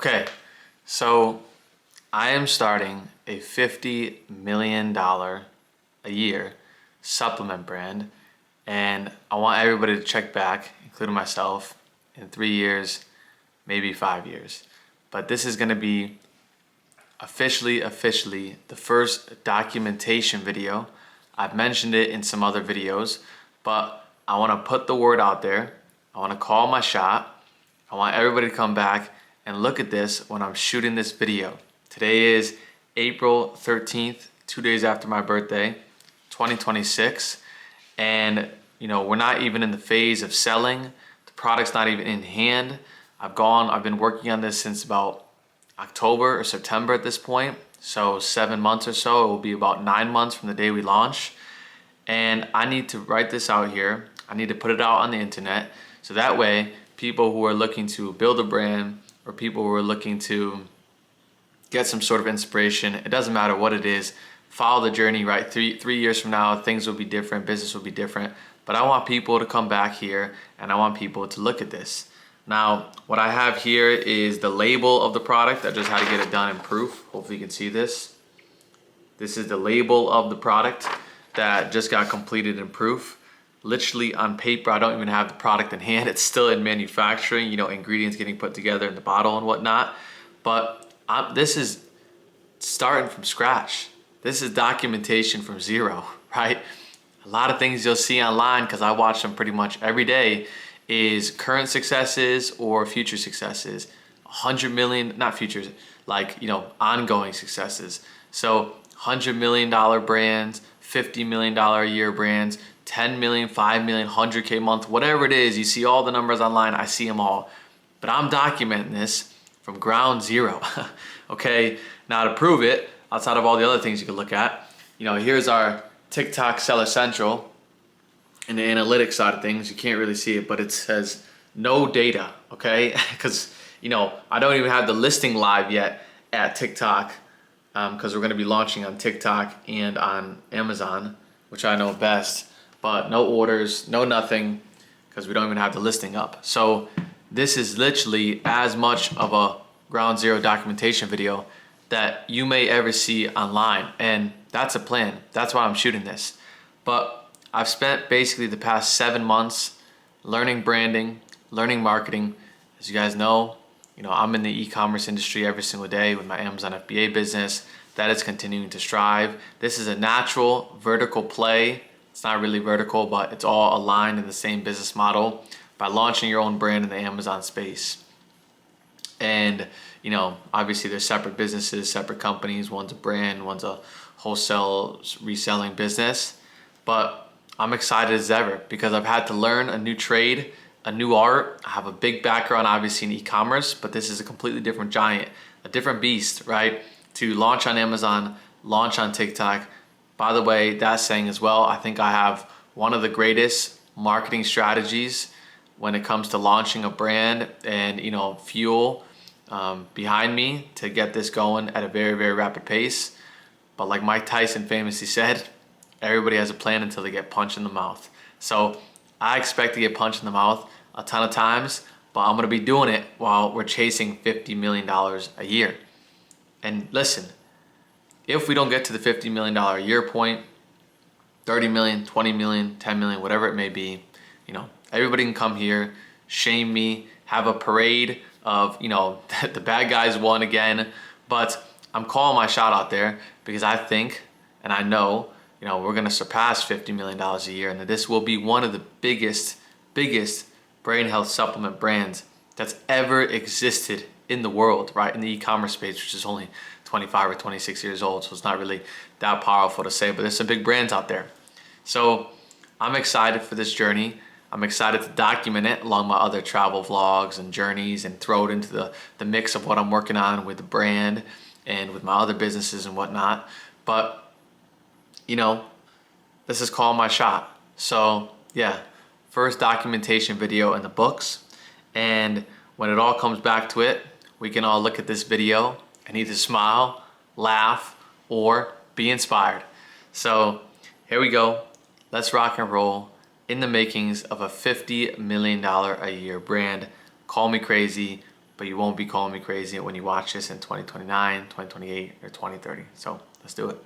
Okay, so I am starting a $50 million a year supplement brand, and I want everybody to check back, including myself, in 3 years, maybe 5 years. But this is gonna be officially the first documentation video. I've mentioned it in some other videos, but I wanna put the word out there. I wanna call my shot. I want everybody to come back and look at this when I'm shooting this video. Today is April 13th, 2 days after my birthday, 2026. And we're not even in the phase of selling. The product's not even in hand. I've been working on this since about October or September at this point. So 7 months or so. It will be about 9 months from the day we launch. And I need to write this out here. I need to put it out on the internet. So that way, people who are looking to build a brand or people who are looking to get some sort of inspiration, it doesn't matter what it is, follow the journey, right? Three years from now, things will be different, business will be different. But I want people to come back here and I want people to look at this. Now, what I have here is the label of the product. I just had to get it done in proof. Hopefully you can see this. This is the label of the product that just got completed in proof. Literally on paper, I don't even have the product in hand. It's still in manufacturing, ingredients getting put together in the bottle and whatnot. But this is starting from scratch. This is documentation from zero, right? A lot of things you'll see online, because I watch them pretty much every day, is current successes or future successes. 100 million, not futures, ongoing successes. So $100 million brands, $50 million a year brands, 10 million, 5 million, 100K a month, whatever it is, you see all the numbers online, I see them all. But I'm documenting this from ground zero, okay? Now to prove it, outside of all the other things you can look at, here's our TikTok Seller Central. In the analytics side of things, you can't really see it, but it says no data, okay? Because, I don't even have the listing live yet at TikTok, because we're gonna be launching on TikTok and on Amazon, which I know best. But no orders, no nothing, because we don't even have the listing up. So this is literally as much of a ground zero documentation video that you may ever see online. And that's a plan. That's why I'm shooting this. But I've spent basically the past 7 months learning branding, learning marketing. As you guys know, I'm in the e-commerce industry every single day with my Amazon FBA business. That is continuing to strive. This is a natural vertical play. It's not really vertical, but it's all aligned in the same business model by launching your own brand in the Amazon space. And, obviously there's separate businesses, separate companies. One's a brand, one's a wholesale reselling business. But I'm excited as ever because I've had to learn a new trade, a new art. I have a big background, obviously, in e-commerce, but this is a completely different giant, a different beast, right? To launch on Amazon, launch on TikTok. By the way, that saying as well, I think I have one of the greatest marketing strategies when it comes to launching a brand and, fuel behind me to get this going at a very, very rapid pace. But like Mike Tyson famously said, everybody has a plan until they get punched in the mouth. So I expect to get punched in the mouth a ton of times, but I'm gonna be doing it while we're chasing $50 million a year. And listen, if we don't get to the $50 million a year point, 30 million, 20 million, 10 million, whatever it may be, everybody can come here, shame me, have a parade of, the bad guys won again. But I'm calling my shot out there because I think, and I know, we're gonna surpass $50 million a year, and that this will be one of the biggest brain health supplement brands that's ever existed in the world, right? In the e-commerce space, which is only 25 or 26 years old, so it's not really that powerful to say, but there's some big brands out there. So I'm excited for this journey. I'm excited to document it along my other travel vlogs and journeys and throw it into the mix of what I'm working on with the brand and with my other businesses and whatnot. But this is calling my shot. So yeah, first documentation video in the books. And when it all comes back to it, we can all look at this video and either smile, laugh, or be inspired. So here we go. Let's rock and roll in the makings of a $50 million a year brand. Call me crazy, but you won't be calling me crazy when you watch this in 2029, 2028, or 2030. So let's do it.